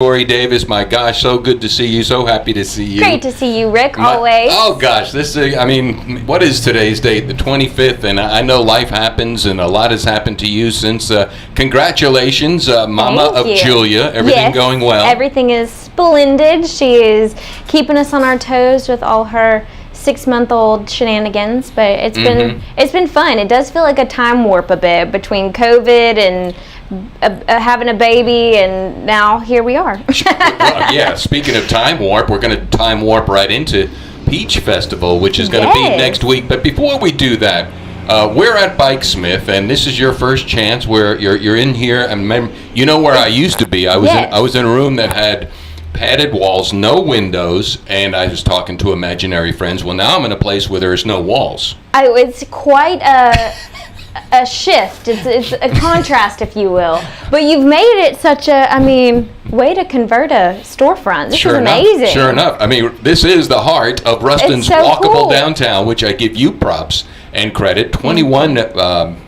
Tori Davis, my gosh, so good to see you. So happy to see you. Great to see you, Rick, always. Oh, gosh, what is today's date? The 25th, and I know life happens, and a lot has happened to you since. Congratulations, Mama of Julia. Everything going well? Everything is splendid. She is keeping us on our toes with all her 6-month-old shenanigans, but it's been fun. It does feel like a time warp a bit between COVID and having a baby, and now here we are. Well, yeah, speaking of time warp, we're going to time warp right into Peach Festival, which is going to be next week. But before we do that, we're at Bikesmith, and this is your first chance where you're in here. And remember, you know where I used to be. I was in a room that had padded walls, no windows, and I was talking to imaginary friends. Well, now I'm in a place where there's no walls. It's quite a shift. It's a contrast, if you will. But you've made it such way to convert a storefront. This is amazing. Sure enough. This is the heart of Ruston's walkable downtown, which I give you props and credit. 21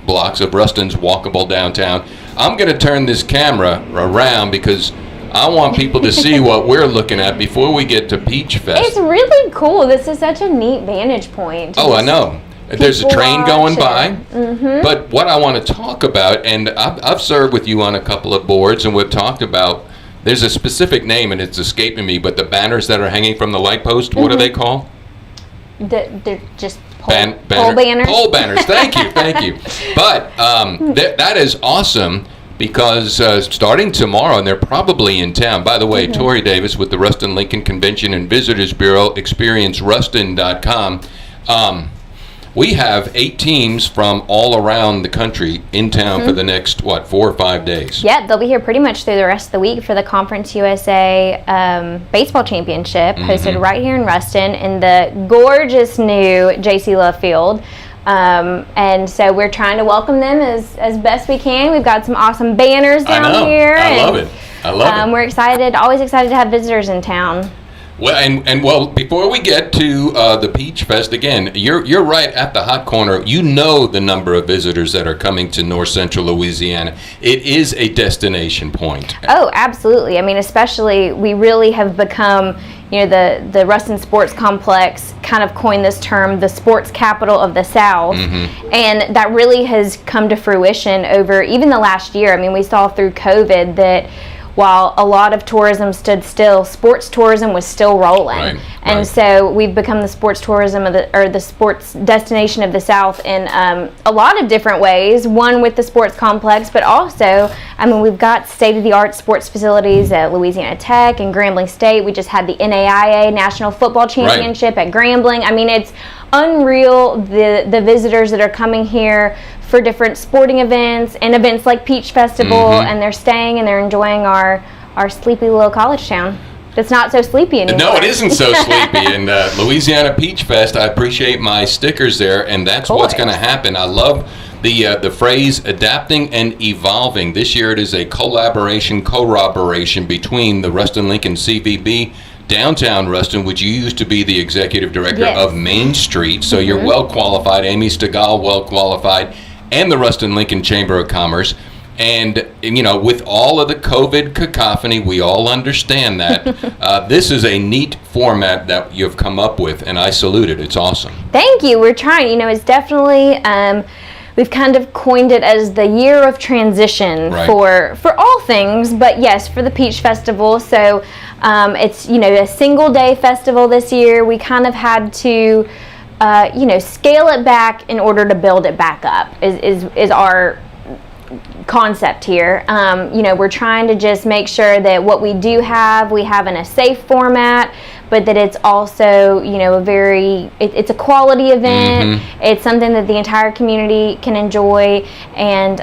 blocks of Ruston's walkable downtown. I'm going to turn this camera around because I want people to see what we're looking at before we get to Peach Fest. It's really cool. This is such a neat vantage point. Oh, I know. There's a train going by, but what I want to talk about, and I've served with you on a couple of boards, and we've talked about, there's a specific name, and it's escaping me, but the banners that are hanging from the light post, what are they called? They're just pole banners. Pole banners, thank you. But that is awesome, because starting tomorrow, and they're probably in town. By the way, Tori Davis with the Ruston Lincoln Convention and Visitors Bureau, experienceruston.com. We have 8 teams from all around the country in town for the next, 4 or 5 days? Yeah, they'll be here pretty much through the rest of the week for the Conference USA Baseball Championship, hosted right here in Ruston in the gorgeous new J.C. Love Field. And so we're trying to welcome them as best we can. We've got some awesome banners down here. I love it. We're excited, always excited to have visitors in town. Well, and before we get to the Peach Fest, again, you're right at the hot corner. You know the number of visitors that are coming to North Central Louisiana. It is a destination point. Oh, absolutely. Especially we really have become, the Ruston Sports Complex kind of coined this term, the sports capital of the South, and that really has come to fruition over even the last year. we saw through COVID that while a lot of tourism stood still, sports tourism was still rolling. And so we've become the sports tourism the sports destination of the South in a lot of different ways. One with the sports complex, but also, we've got state-of-the-art sports facilities at Louisiana Tech and Grambling State. We just had the NAIA National Football Championship at Grambling. It's unreal the visitors that are coming here for different sporting events and events like Peach Festival, and they're staying and they're enjoying our sleepy little college town. It's not so sleepy anymore. No, it isn't so sleepy. And Louisiana Peach Fest, I appreciate my stickers there, and that's what's going to happen. I love the phrase adapting and evolving. This year it is a corroboration between the Ruston Lincoln CVB, Downtown Ruston, which you used to be the executive director of Main Street, so you're well qualified. Amy Stegall, well qualified, and the Ruston Lincoln Chamber of Commerce. And, with all of the COVID cacophony, we all understand that. This is a neat format that you've come up with, and I salute it. It's awesome. Thank you. We're trying. It's definitely, we've kind of coined it as the year of transition for all things, but yes, for the Peach Festival. So it's, a single-day festival this year. We kind of had to scale it back in order to build it back up is our concept here. We're trying to just make sure that what we do have, we have in a safe format, but that it's also, it's a quality event. It's something that the entire community can enjoy. And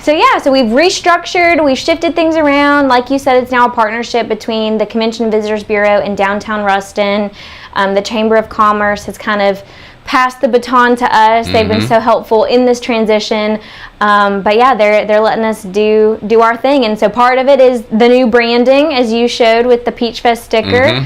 so we've restructured, we've shifted things around. Like you said, it's now a partnership between the Convention and Visitors Bureau and Downtown Ruston. The Chamber of Commerce has kind of passed the baton to us. They've been so helpful in this transition. But yeah, they're letting us do our thing. And so part of it is the new branding, as you showed with the Peach Fest sticker.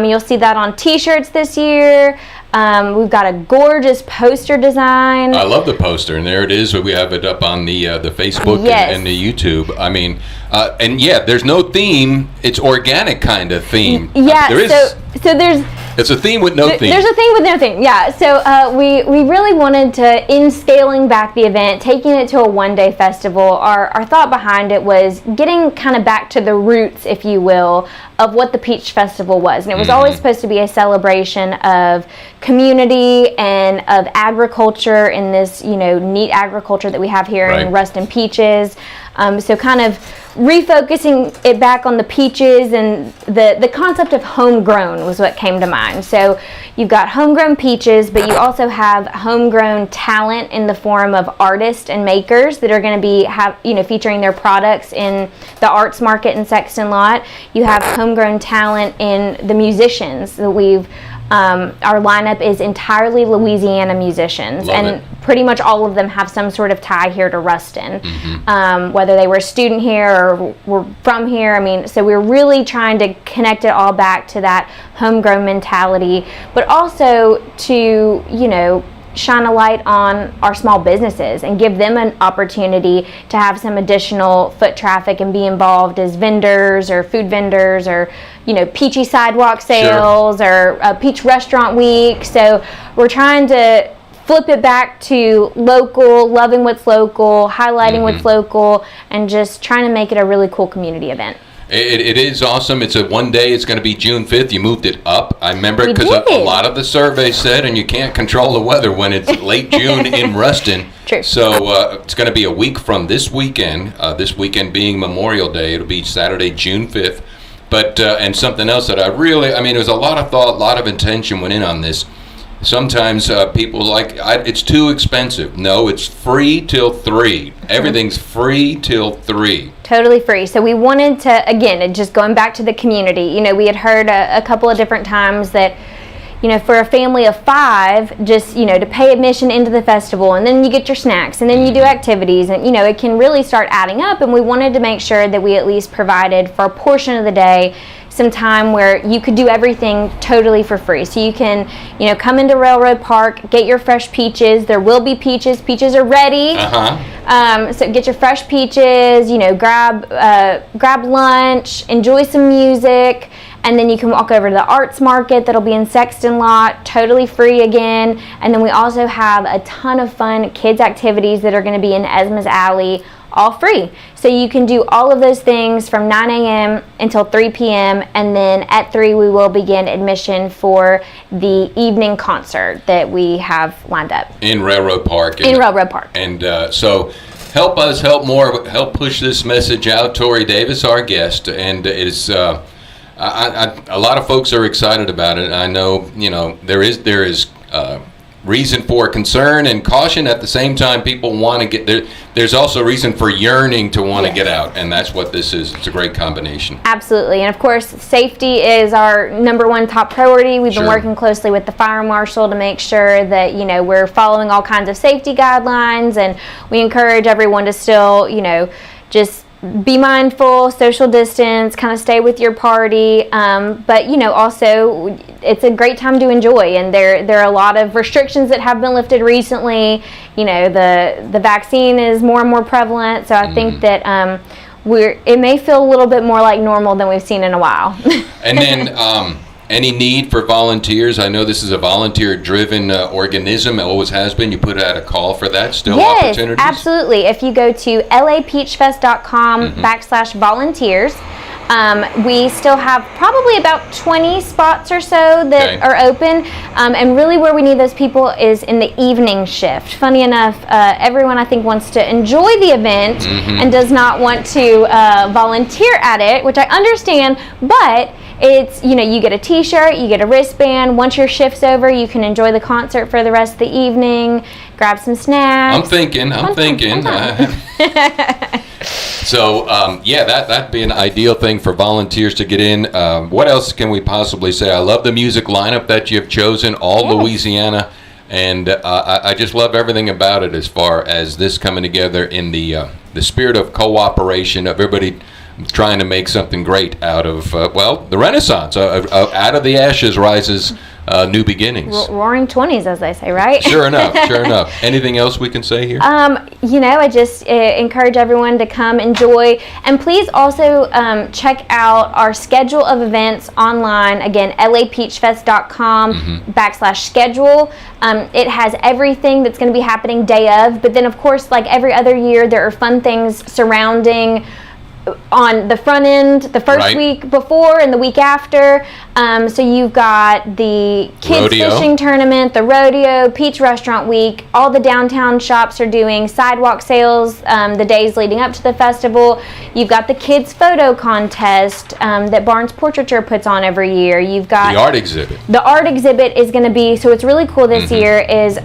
You'll see that on t-shirts this year. We've got a gorgeous poster design. I love the poster, and there it is. We have it up on the Facebook and the YouTube. I mean, and yeah, there's no theme. It's organic kind of theme. Yeah, so there's... It's a theme with no theme. There's a theme with no theme, yeah. So we really wanted to, in scaling back the event, taking it to a one-day festival, our thought behind it was getting kind of back to the roots, if you will, of what the Peach Festival was. And it was always supposed to be a celebration of community and of agriculture in this, neat agriculture that we have here in Ruston Peaches. So kind of refocusing it back on the peaches, and the concept of homegrown was what came to mind. So you've got homegrown peaches, but you also have homegrown talent in the form of artists and makers that are going to be featuring their products in the arts market in Sexton Lot. You have homegrown talent in the musicians that we've our lineup is entirely Louisiana musicians. Pretty much all of them have some sort of tie here to Ruston, whether they were a student here or were from here. I mean, so we're really trying to connect it all back to that homegrown mentality, but also to, shine a light on our small businesses and give them an opportunity to have some additional foot traffic and be involved as vendors or food vendors or peachy sidewalk sales or peach restaurant week. So we're trying to flip it back to local, loving what's local, highlighting what's local, and just trying to make it a really cool community event. It is awesome. It's a one day. It's going to be June 5th. You moved it up. I remember because a lot of the surveys said, and you can't control the weather when it's late June in Ruston. True. So it's going to be a week from this weekend. This weekend being Memorial Day. It'll be Saturday, June 5th. But and something else that there was a lot of thought, a lot of intention went in on this. Sometimes people it's too expensive. No, it's free till 3. Everything's free till 3. Totally free. So we wanted to, again, just going back to the community, we had heard a couple of different times that, for a family of 5, just, to pay admission into the festival, and then you get your snacks, and then you do activities, and, it can really start adding up. And we wanted to make sure that we at least provided for a portion of the day some time where you could do everything totally for free. So you can, come into Railroad Park, get your fresh peaches. There will be peaches. Peaches are ready. So get your fresh peaches, grab lunch, enjoy some music, and then you can walk over to the arts market that'll be in Sexton Lot, totally free again. And then we also have a ton of fun kids activities that are going to be in Esma's Alley, all free. So you can do all of those things from 9 a.m. until 3 p.m. And then at 3 we will begin admission for the evening concert that we have lined up. In Railroad Park. Railroad Park. And so help us, help push this message out. Tori Davis, our guest, and it's a lot of folks are excited about it. I know, there is reason for concern and caution. At the same time, people want to get there. There's also reason for yearning to want to get out, and that's what this is. It's a great combination. Absolutely. And of course, safety is our number one top priority. We've been working closely with the fire marshal to make sure that we're following all kinds of safety guidelines, and we encourage everyone to still just be mindful, social distance, kind of stay with your party, but also it's a great time to enjoy, and there are a lot of restrictions that have been lifted recently. The vaccine is more and more prevalent, so I think that it may feel a little bit more like normal than we've seen in a while. And then any need for volunteers? I know this is a volunteer-driven organism. It always has been. You put out a call for that. Still opportunities? Yes, absolutely. If you go to lapeachfest.com/volunteers, we still have probably about 20 spots or so that are open. And really where we need those people is in the evening shift. Funny enough, everyone I think wants to enjoy the event and does not want to volunteer at it, which I understand, but it's, you get a t-shirt, you get a wristband. Once your shift's over, you can enjoy the concert for the rest of the evening, grab some snacks. I'm thinking. So, that'd be an ideal thing for volunteers to get in. What else can we possibly say? I love the music lineup that you've chosen, all Louisiana. And I just love everything about it as far as this coming together in the spirit of cooperation, of everybody trying to make something great out of, the Renaissance. Out of the ashes rises new beginnings. Roaring 20s, as they say, right? Sure enough. Anything else we can say here? I just encourage everyone to come enjoy. And please also check out our schedule of events online. Again, lapeachfest.com /schedule. It has everything that's going to be happening day of. But then, of course, like every other year, there are fun things surrounding on the front end, the first week before and the week after. So you've got the kids fishing tournament, the rodeo, Peach Restaurant Week. All the downtown shops are doing sidewalk sales the days leading up to the festival. You've got the kids photo contest that Barnes Portraiture puts on every year. You've got the art exhibit. The art exhibit is going to be, so it's really cool this year is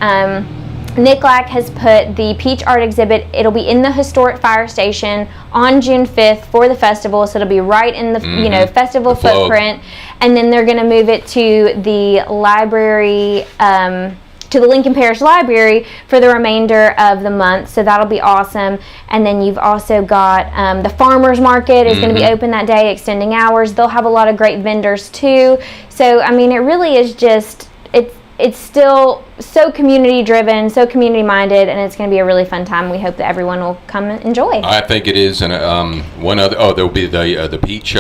Nick Lack has put the Peach Art Exhibit. It'll be in the historic fire station on June 5th for the festival, so it'll be right in the festival footprint. And then they're going to move it to the library, to the Lincoln Parish Library for the remainder of the month. So that'll be awesome. And then you've also got the farmers market is going to be open that day, extending hours. They'll have a lot of great vendors too. So I mean, it really is just it's still so community driven, so community minded, and it's going to be a really fun time. We hope that everyone will come and enjoy. I think it is, and one other. Oh, there'll be the peach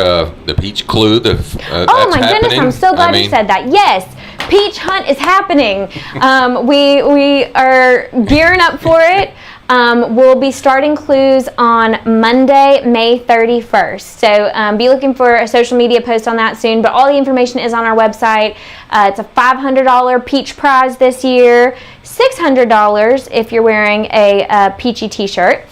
clue. Oh my goodness! I'm so glad you said that. Yes, peach hunt is happening. We are gearing up for it. We'll be starting clues on Monday, May 31st. So be looking for a social media post on that soon. But all the information is on our website. It's a $500 peach prize this year, $600 if you're wearing a peachy t-shirt.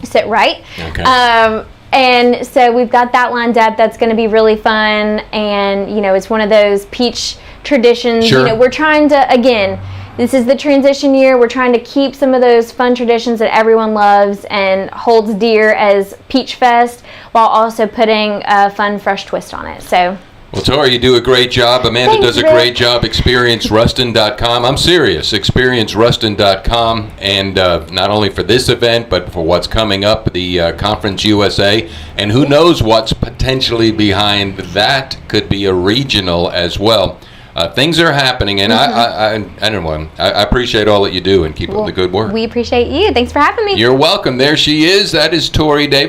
Sit right. Okay. And so we've got that lined up. That's going to be really fun. And, it's one of those peach traditions. Sure. We're trying to, again, this is the transition year. We're trying to keep some of those fun traditions that everyone loves and holds dear as Peach Fest, while also putting a fun, fresh twist on it. So. Well, Tori, you do a great job. Amanda Thanks, does a Rick. great job. ExperienceRuston.com. I'm serious. ExperienceRuston.com. And not only for this event, but for what's coming up, the Conference USA. And who knows what's potentially behind that. Could be a regional as well. Things are happening, and I don't know. I appreciate all that you do and keep up the good work. We appreciate you. Thanks for having me. You're welcome. There she is. That is Tori Davis.